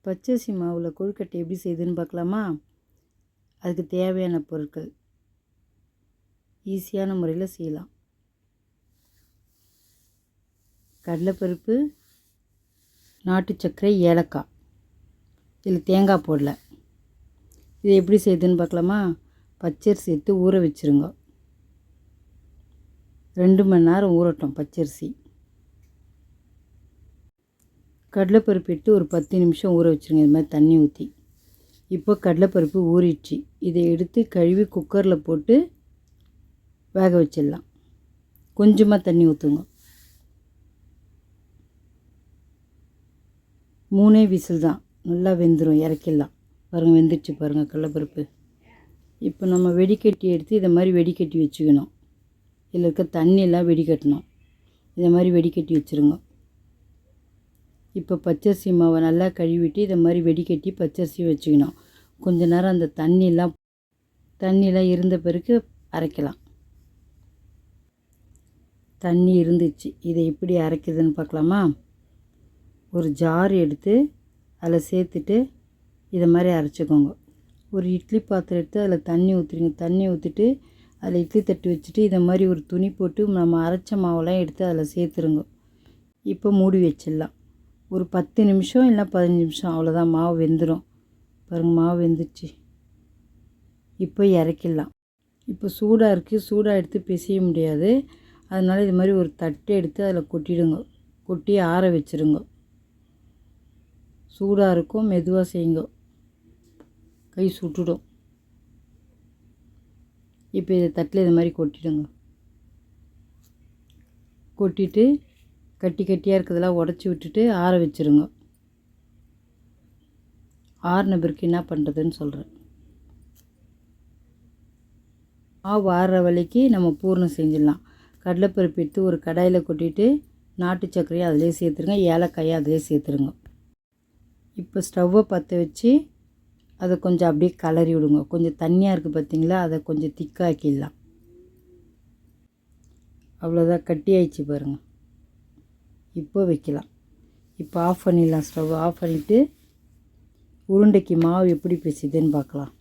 பச்சரிசி மாவில் கொழுக்கட்டை எப்படி செய்யுதுன்னு பார்க்கலாமா? அதுக்கு தேவையான பொருட்கள் ஈஸியான முறையில் செய்யலாம். கடலைப்பருப்பு, நாட்டு சர்க்கரை, ஏலக்காய். இதில் தேங்காய் போடல. இதை எப்படி செய்யுதுன்னு பார்க்கலாமா? பச்சரிசி எடுத்து ஊற வச்சுருங்க. 2 மணி நேரம் ஊறட்டும் பச்சரிசி. கடலைப்பருப்பு எடுத்து ஒரு 10 நிமிஷம் ஊற வச்சுருங்க. இது மாதிரி தண்ணி ஊற்றி. இப்போ கடலைப்பருப்பு ஊறிடுச்சு. இதை எடுத்து கழுவி குக்கரில் போட்டு வேக வச்சிடலாம். கொஞ்சமாக தண்ணி ஊற்றுங்க. 3 விசில் தான், நல்லா வெந்துடும். இறக்கிடலாம். பாருங்கள், வெந்துடுச்சு பாருங்கள் கடலைப்பருப்பு. இப்போ நம்ம வெடிக்கட்டி எடுத்து இதை மாதிரி வெடிக்கட்டி வச்சுக்கணும். இதில் இருக்க தண்ணியெல்லாம் வெடிக்கட்டணும். இதை மாதிரி வெடிக்கட்டி வச்சுருங்க. இப்போ பச்சரிசி மாவை நல்லா கழுவிட்டு இதை மாதிரி வெடிக்கட்டி பச்சரிசி வச்சுக்கணும். கொஞ்ச நேரம் அந்த தண்ணியெலாம் இருந்த பிறகு அரைக்கலாம். தண்ணி இருந்துச்சு. இதை எப்படி அரைக்கிறதுன்னு பார்க்கலாமா? ஒரு ஜார் எடுத்து அதில் சேர்த்துட்டு இதை மாதிரி அரைச்சிக்கோங்க. ஒரு இட்லி பாத்திரம் எடுத்து அதில் தண்ணி ஊற்றுறீங்க. தண்ணி ஊற்றிட்டு அதில் இட்லி தட்டு வச்சுட்டு இதை மாதிரி ஒரு துணி போட்டு நம்ம அரைச்ச மாவெல்லாம் எடுத்து அதில் சேர்த்துருங்க. இப்போ மூடி வச்சிடலாம். ஒரு 10 நிமிஷம் இல்லை 15 நிமிஷம், அவ்வளோதான். மாவு வெந்துடும். பாருங்கள், மாவு வெந்துடுச்சு. இப்போ இறக்கிடலாம். இப்போ சூடாக இருக்குது. சூடாக எடுத்து பிசைய முடியாது. அதனால் இது மாதிரி ஒரு தட்டு எடுத்து அதில் கொட்டிடுங்க. கொட்டி ஆற வச்சுருங்க. சூடாக இருக்கும், மெதுவாக செய்யுங்க, கை சுட்டுடும். இப்போ இதை தட்டில் இது மாதிரி கொட்டிடுங்க. கொட்டிட்டு கட்டி கட்டியாக இருக்கிறதெல்லாம் உடச்சி விட்டுட்டு ஆற வச்சுருங்க. ஆறின பிறகு என்ன பண்ணுறதுன்னு சொல்கிறேன். மாவு ஆறுற வழிக்கு நம்ம பூர்ணம் செஞ்சிடலாம். கடலைப்பருப்பு எடுத்து ஒரு கடாயில் கொட்டிட்டு நாட்டு சர்க்கரையை அதிலே சேர்த்துருங்க. ஏலக்காயை அதிலே சேர்த்துருங்க. இப்போ ஸ்டவ்வை பற்ற வச்சு அதை கொஞ்சம் அப்படியே கலரி விடுங்க. கொஞ்சம் தண்ணியாக இருக்குது பார்த்திங்களா, அதை கொஞ்சம் திக்காக்கிடலாம். அவ்வளோதான், கட்டி ஆயிடுச்சு பாருங்கள். இப்போ வைக்கலாம். இப்போ ஆஃப் பண்ணிடலாம். ஸ்டவ் ஆஃப் பண்ணிவிட்டு உருண்டைக்கு மாவு எப்படி பிசையுதுன்னு பார்க்கலாம்.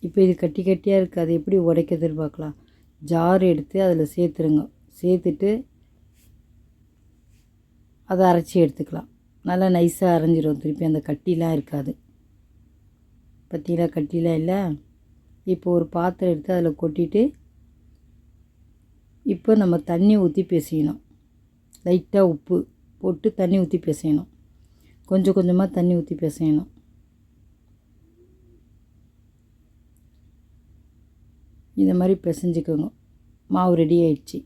இப்போ இது கட்டி கட்டியாக இருக்குது. அது எப்படி உடைக்கிறதுன்னு பார்க்கலாம். ஜார் எடுத்து அதில் சேர்த்துருங்க. சேர்த்துட்டு அதை அரைச்சி எடுத்துக்கலாம். நல்லா நைஸாக அரைஞ்சிடும். திருப்பி அந்த கட்டிலாம் இருக்காது. பற்றிலாம் கட்டிலாம் இல்லை. இப்போ ஒரு பாத்திரம் எடுத்து அதில் கொட்டிட்டு இப்போ நம்ம தண்ணி ஊற்றி பிசையணும். லைட்டாக உப்பு போட்டு தண்ணி ஊற்றி பிசையணும். கொஞ்சம் கொஞ்சமாக தண்ணி ஊற்றி பிசையணும். இந்த மாதிரி பிசைஞ்சிக்கோங்க. மாவு ரெடி ஆயிடுச்சு.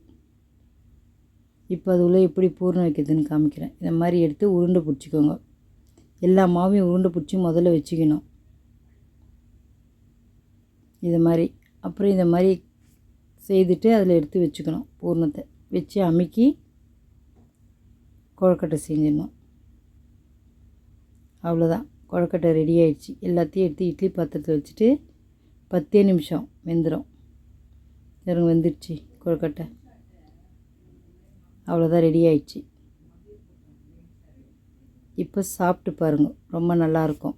இப்போ அது உள்ளே எப்படி பூர்ணம் வைக்கிறதுன்னு காமிக்கிறேன். இந்த மாதிரி எடுத்து உருண்டை பிடிச்சிக்கோங்க. எல்லா மாவையும் உருண்டை பிடிச்சி முதல்ல வச்சுக்கணும். இது மாதிரி அப்புறம் இந்த மாதிரி செய்துட்டு அதில் எடுத்து வச்சுக்கணும். பூர்ணத்தை வச்சு அமுக்கி கொழுக்கட்டை செஞ்சிடணும். அவ்வளோதான், கொழுக்கட்டை ரெடி ஆயிடுச்சு. எல்லாத்தையும் எடுத்து இட்லி பாத்திரத்தில் வச்சுட்டு 10 நிமிஷம் வெந்துடும். வெந்துடுச்சு கொழுக்கட்டை. அவ்வளோதான், ரெடி ஆயிடுச்சு. இப்போ சாப்பிட்டு பாருங்கள், ரொம்ப நல்லாயிருக்கும்.